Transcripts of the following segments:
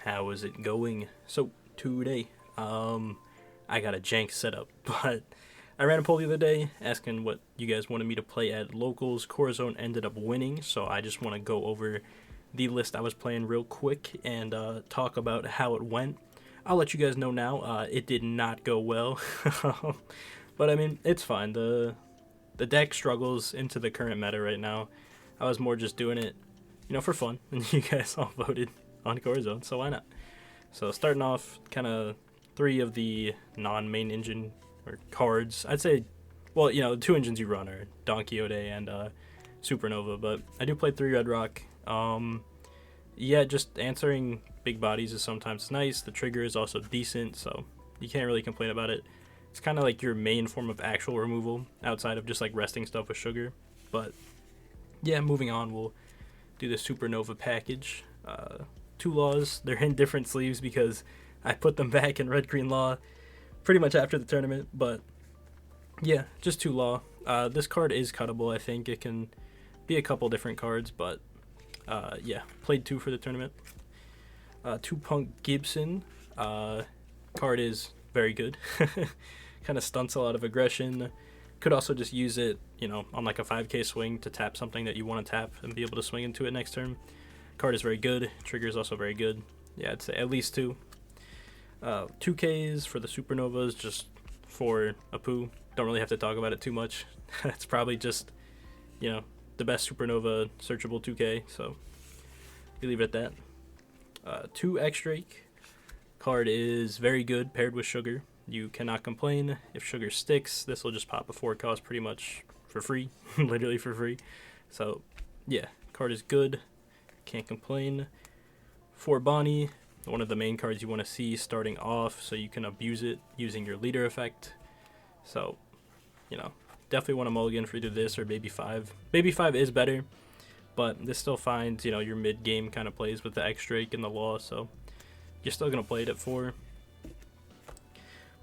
How is it going? So today, I got a jank setup, but I ran a poll the other day asking what you guys wanted me to play at locals. Corazon ended up winning, so I just want to go over the list I was playing real quick and talk about how it went. I'll let you guys know now. It did not go well, but I mean it's fine. The deck struggles into the current meta right now. I was more just doing it, for fun, and you guys all voted on Corazon, so why not? So starting off, kind of three of the non-main engine or cards. I'd say, well, the two engines you run are Don Quixote and Supernova, but I do play 3 Red Rock. Yeah, just answering big bodies is sometimes nice. The trigger is also decent, so you can't really complain about it. It's kind of like your main form of actual removal outside of just like resting stuff with sugar. But yeah, moving on, we'll do the Supernova package. 2 laws. They're in different sleeves because I put them back in red green law pretty much after the tournament. But yeah, just 2 law. This card is cuttable. I think it can be a couple different cards, but yeah, played 2 for the tournament. 2 Punk Gibson. Card is very good. Kind of stunts a lot of aggression. Could also just use it, on like a 5k swing to tap something that you want to tap and be able to swing into it next turn. Card is very good. Trigger is also very good. Yeah, I'd say at least 2. 2Ks for the Supernovas, just for a poo. Don't really have to talk about it too much. It's probably just, the best Supernova searchable 2K, so we leave it at that. 2 X-Drake. Card is very good paired with Sugar. You cannot complain. If Sugar sticks, this will just pop a 4 cost pretty much for free. Literally for free. So, yeah, card is good. Can't complain. 4 Bonnie, one of the main cards you want to see starting off so you can abuse it using your leader effect. So, definitely want to mulligan for either this or Baby 5. Baby 5 is better, but this still finds, your mid-game kind of plays with the X-Drake and the Law, so you're still going to play it at 4.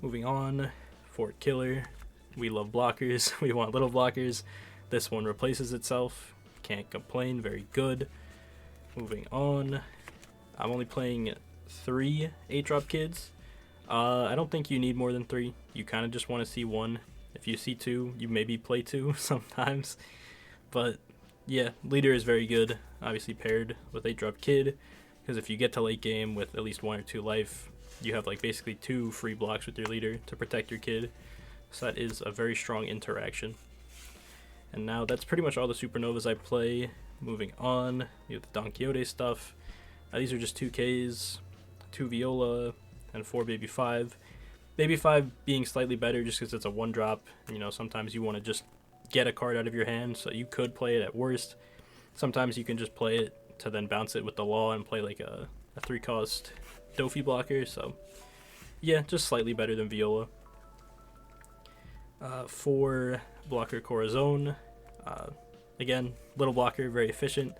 Moving on, Fort Killer. We love blockers. We want little blockers. This one replaces itself. Can't complain. Very good. Moving on. I'm only playing 3 8-drop kids. I don't think you need more than 3. You kind of just want to see 1. If you see 2, you maybe play 2 sometimes. But yeah, leader is very good. Obviously paired with 8-drop kid. Because if you get to late game with at least 1 or 2 life, you have like basically 2 free blocks with your leader to protect your kid. So that is a very strong interaction. And now that's pretty much all the Supernovas I play. Moving on, we have the Don Quixote stuff. These are just 2Ks, 2 Viola, and 4 Baby 5. Baby 5 being slightly better just because it's a 1-drop. Sometimes you want to just get a card out of your hand, so you could play it at worst. Sometimes you can just play it to then bounce it with the Law and play like a 3-cost Dofi blocker. So yeah, just slightly better than Viola. 4 blocker Corazon. Again, little blocker, very efficient.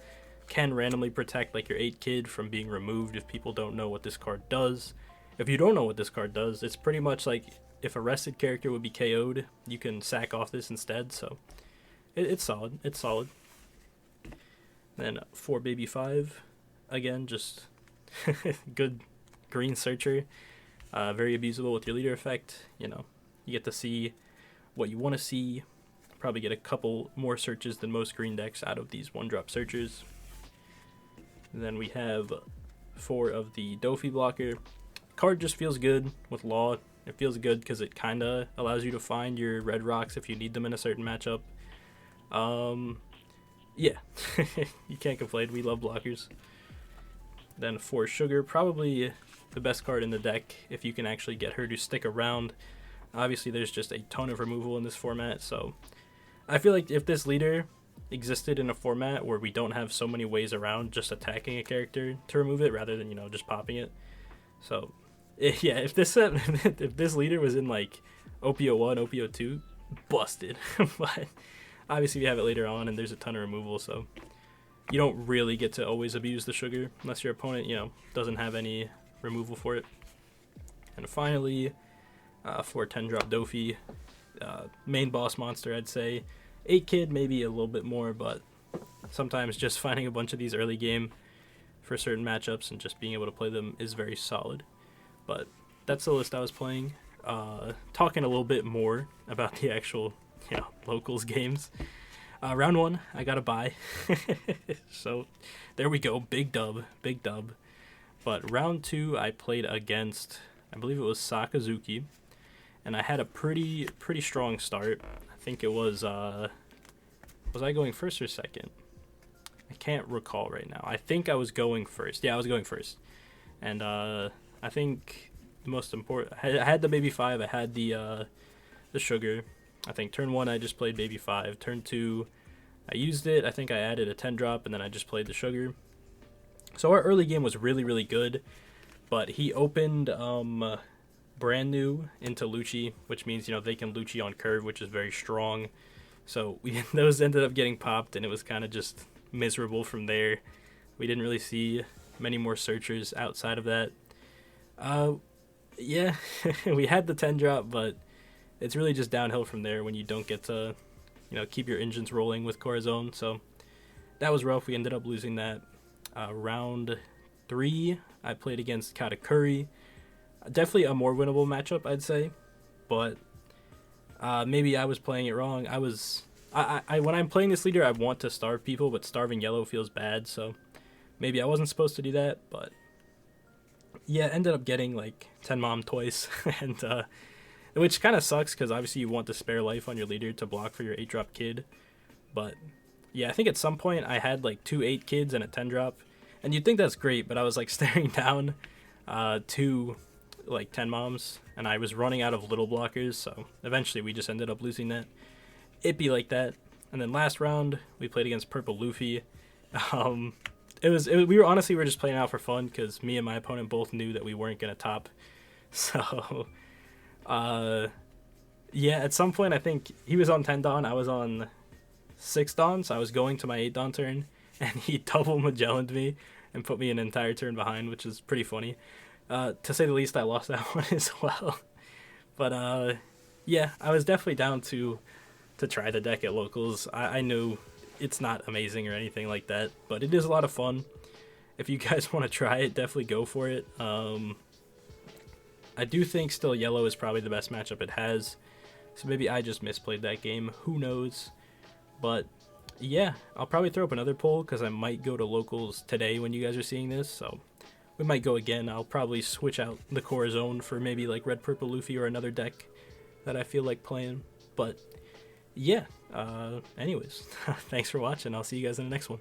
Can randomly protect like your 8 kid from being removed if people don't know what this card does. If you don't know what this card does, it's pretty much like if a rested character would be KO'd, you can sack off this instead. So it's solid. It's solid. Then 4 Baby 5. Again, just good green searcher. Very abusable with your leader effect. You get to see what you want to see. Probably get a couple more searches than most green decks out of these 1-drop searchers. And then we have 4 of the Dofi blocker. Card just feels good with Law. It feels good because it kind of allows you to find your red rocks if you need them in a certain matchup. Yeah, you can't complain. We love blockers. Then 4 Sugar, probably the best card in the deck if you can actually get her to stick around. Obviously, there's just a ton of removal in this format, so I feel like if this leader existed in a format where we don't have so many ways around just attacking a character to remove it rather than, just popping it. So, yeah, if this if this leader was in like OPO1, OPO2, busted. But obviously we have it later on and there's a ton of removal, so you don't really get to always abuse the Sugar unless your opponent, doesn't have any removal for it. And finally, 4 10-drop Dofi. Main boss monster, I'd say. 8 kid, maybe a little bit more, but sometimes just finding a bunch of these early game for certain matchups, and just being able to play them is very solid. But that's the list I was playing. Talking a little bit more about the actual, locals games. Round 1, I got a bye. So there we go, big dub. But round 2, I played against, I believe it was Sakazuki, and I had a pretty strong start. I think it was I going first or second? I can't recall right now. I think I was going first. Yeah, I was going first. And I think the most important, I had the baby 5, I had the sugar. I think turn 1 I just played baby 5. Turn 2 I used it. I think I added a 10 drop, and then I just played the sugar. So our early game was really good, but he opened brand new into Lucci, which means they can Lucci on curve, which is very strong. So those ended up getting popped, and it was kind of just miserable from there. We didn't really see many more searchers outside of that. Yeah, we had the 10 drop, but it's really just downhill from there when you don't get to keep your engines rolling with Corazon. So that was rough. We ended up losing that. Round 3, I played against Katakuri. Definitely a more winnable matchup, I'd say, but maybe I was playing it wrong. I when I'm playing this leader, I want to starve people, but starving yellow feels bad, so maybe I wasn't supposed to do that. But yeah, ended up getting like 10 mom twice, and which kind of sucks because obviously you want to spare life on your leader to block for your 8-drop kid. But yeah, I think at some point I had like 2 8 kids and a 10 drop, and you'd think that's great, but I was like staring down 2 like 10 moms, and I was running out of little blockers, so eventually we just ended up losing that. It'd be like that. And then last round we played against Purple Luffy. We were just playing out for fun because me and my opponent both knew that we weren't gonna top. So yeah, at some point I think he was on 10 Dawn, I was on 6 Dawn, so I was going to my 8 Dawn turn, and he double Magellaned me and put me an entire turn behind, which is pretty funny. To say the least, I lost that one as well. But yeah, I was definitely down to try the deck at locals. I knew it's not amazing or anything like that, but it is a lot of fun. If you guys want to try it, definitely go for it. I do think still yellow is probably the best matchup it has, so maybe I just misplayed that game. Who knows? But yeah, I'll probably throw up another poll because I might go to locals today when you guys are seeing this, so we might go again. I'll probably switch out the Corazon for maybe like Red Purple Luffy or another deck that I feel like playing. But yeah, anyways, thanks for watching. I'll see you guys in the next one.